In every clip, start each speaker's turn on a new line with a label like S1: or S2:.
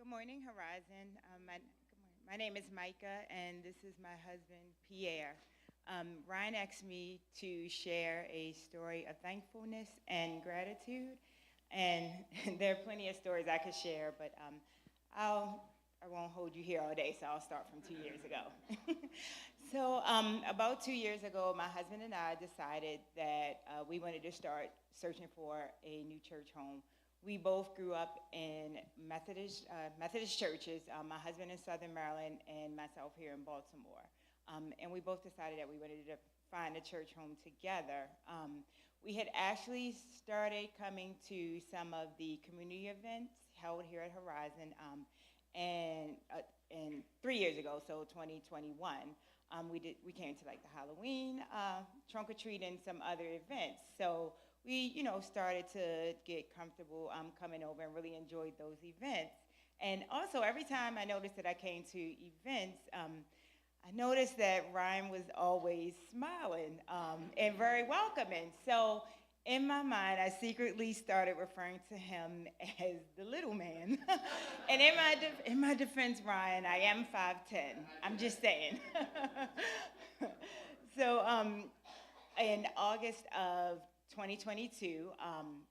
S1: Good morning, Horizon. Good morning. My name is Mika, and this is my husband, Pierre. Ryan asked me to share a story of thankfulness and gratitude, and there are plenty of stories I could share, but I won't hold you here all day, so I'll start from 2 years ago. About 2 years ago, my husband and I decided that we wanted to start searching for a new church home. We both grew up in Methodist churches, my husband in Southern Maryland and myself here in Baltimore. And we both decided that we wanted to find a church home together. We had actually started coming to some of the community events held here at Horizon, and 3 years ago, so 2021, we came to like the Halloween trunk or treat and some other events. So we, started to get comfortable coming over and really enjoyed those events. And also, every time I noticed that I came to events, I noticed that Ryan was always smiling and very welcoming. So in my mind, I secretly started referring to him as the little man. And in my defense, Ryan, I am 5'10". I'm just saying. So in August of 2022,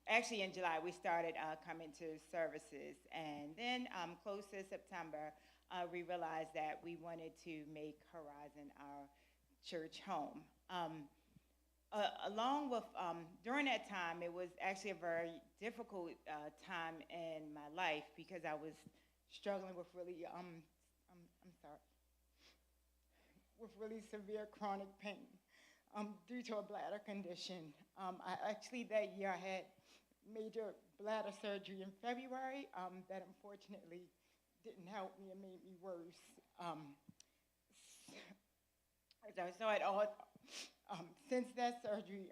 S1: actually in July, we started coming to services. And then close to September, we realized that we wanted to make Horizon our church home. Along with, during that time, it was actually a very difficult time in my life because I was struggling with really, I'm sorry, with really severe chronic pain due to a bladder condition. Actually, that year I had major bladder surgery in February that unfortunately didn't help me and made me worse. So at all, since that surgery,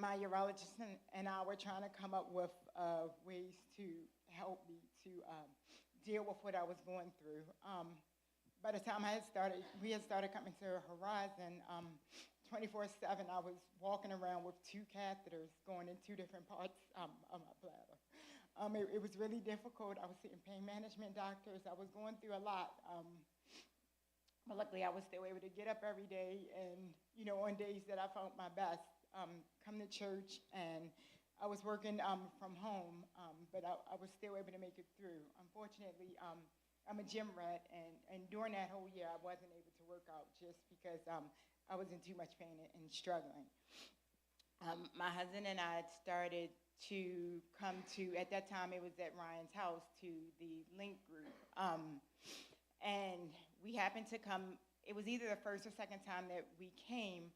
S1: my urologist and I were trying to come up with ways to help me to deal with what I was going through. By the time we had started coming to Horizon, 24/7, I was walking around with two catheters going in two different parts of my bladder. It was really difficult. I was seeing pain management doctors. I was going through a lot. But luckily, I was still able to get up every day and, on days that I felt my best, come to church. And I was working from home, but I was still able to make it through. Unfortunately, I'm a gym rat, and during that whole year, I wasn't able to work out just because I was in too much pain and struggling. My husband and I started to come to, at that time, it was at Ryan's house, to the Link group. And we happened to come, it was either the first or second time that we came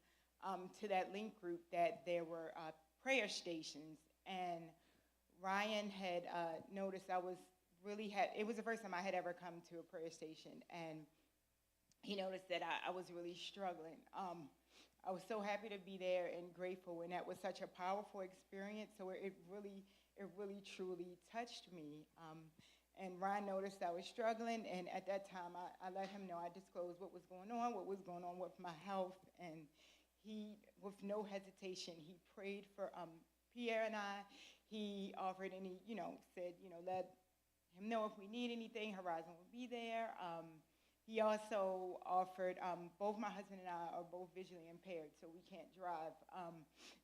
S1: to that Link group that there were prayer stations. And Ryan had noticed it was the first time I had ever come to a prayer station. And he noticed that I was really struggling. I was so happy to be there and grateful, and that was such a powerful experience. So it really truly touched me. And Ryan noticed I was struggling, and at that time, I let him know. I disclosed what was going on with my health, and he, with no hesitation, he prayed for Pierre and I. He offered, and he, said, let him know if we need anything, Horizon will be there. He also offered, both my husband and I are both visually impaired, so we can't drive.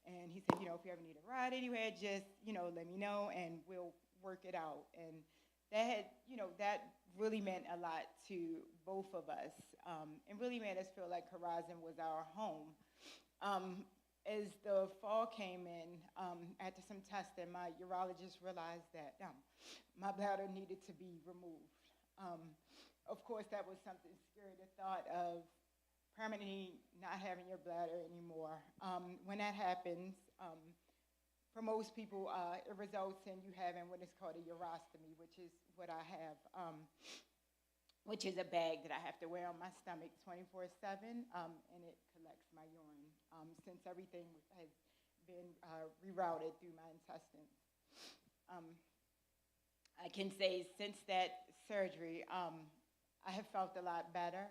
S1: And he said, if you ever need a ride anywhere, just, let me know, and we'll work it out. And that really meant a lot to both of us, and really made us feel like Horizon was our home. As the fall came in, after some testing, my urologist realized that my bladder needed to be removed. Of course, that was something scary, the thought of permanently not having your bladder anymore. When that happens, for most people, it results in you having what is called a urostomy, which is what I have, which is a bag that I have to wear on my stomach 24/7, and it collects my urine since everything has been rerouted through my intestines. I can say since that surgery, I have felt a lot better.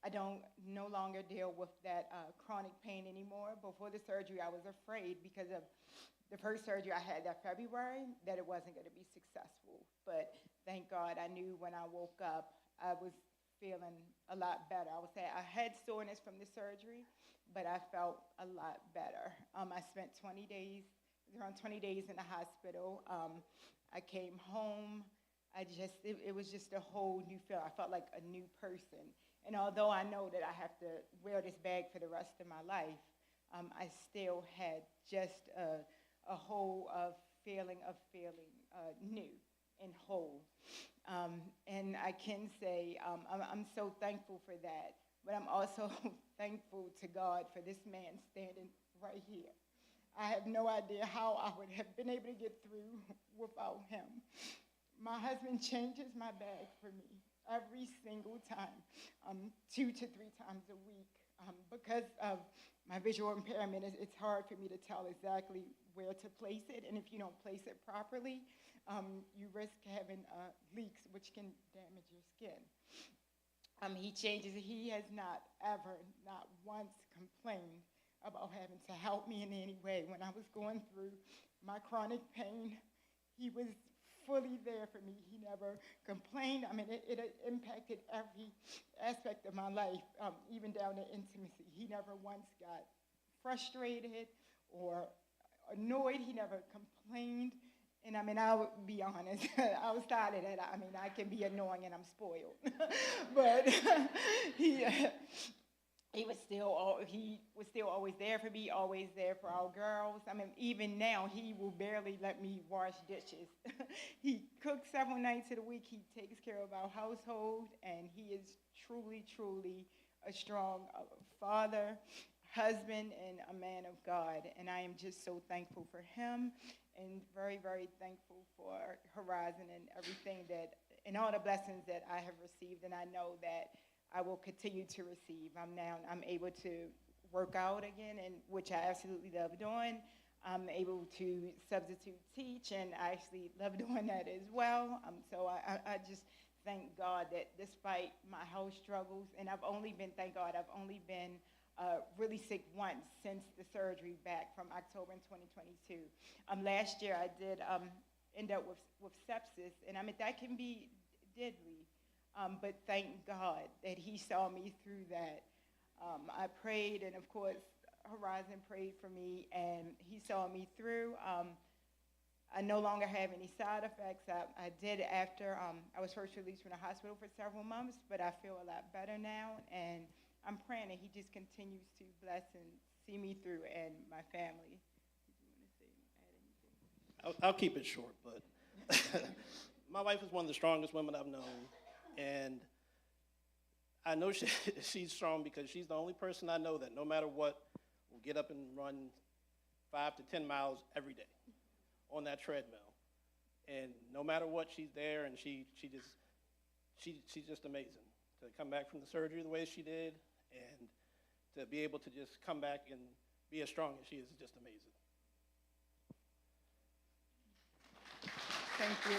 S1: I don't no longer deal with that chronic pain anymore. Before the surgery, I was afraid because of the first surgery I had that February, that it wasn't going to be successful. But thank God I knew when I woke up, I was feeling a lot better. I would say I had soreness from the surgery, but I felt a lot better. I spent 20 days, around 20 days in the hospital. I came home. It was just a whole new feeling. I felt like a new person. And although I know that I have to wear this bag for the rest of my life, I still had just a whole feeling of feeling new and whole. And I can say I'm so thankful for that, but I'm also thankful to God for this man standing right here. I have no idea how I would have been able to get through without him. My husband changes my bag for me every single time, 2 to 3 times a week. Because of my visual impairment, it's hard for me to tell exactly where to place it, and if you don't place it properly, you risk having leaks, which can damage your skin. He changes. He has not ever, not once complained about having to help me in any way. When I was going through my chronic pain, he was fully there for me. He never complained. I mean, it impacted every aspect of my life, even down to intimacy. He never once got frustrated or annoyed. He never complained. And I mean, I would be honest, I was tired of that. I mean, I can be annoying and I'm spoiled. But he was still always there for me, always there for our girls. I mean, even now, he will barely let me wash dishes. He cooks several nights of the week. He takes care of our household, and he is truly, truly a strong father, husband, and a man of God. And I am just so thankful for him and very, very thankful for Horizon and everything and all the blessings that I have received, and I know that I will continue to receive. I'm able to work out again, and which I absolutely love doing. I'm able to substitute teach, and I actually love doing that as well. So I just thank God that despite my health struggles, and thank God, I've only been really sick once since the surgery back from October in 2022. Last year I did end up with sepsis, and I mean, that can be deadly. But thank God that he saw me through that. I prayed, and of course, Horizon prayed for me, and he saw me through. I no longer have any side effects. I did after I was first released from the hospital for several months, but I feel a lot better now, and I'm praying that he just continues to bless and see me through and my family. Did you want to say, add anything?
S2: I'll keep it short, but my wife is one of the strongest women I've known. And I know she's strong because she's the only person I know that no matter what will get up and run 5 to 10 miles every day on that treadmill. And no matter what, she's there, and she's just amazing. To come back from the surgery the way she did, and to be able to just come back and be as strong as she is just amazing.
S1: Thank you.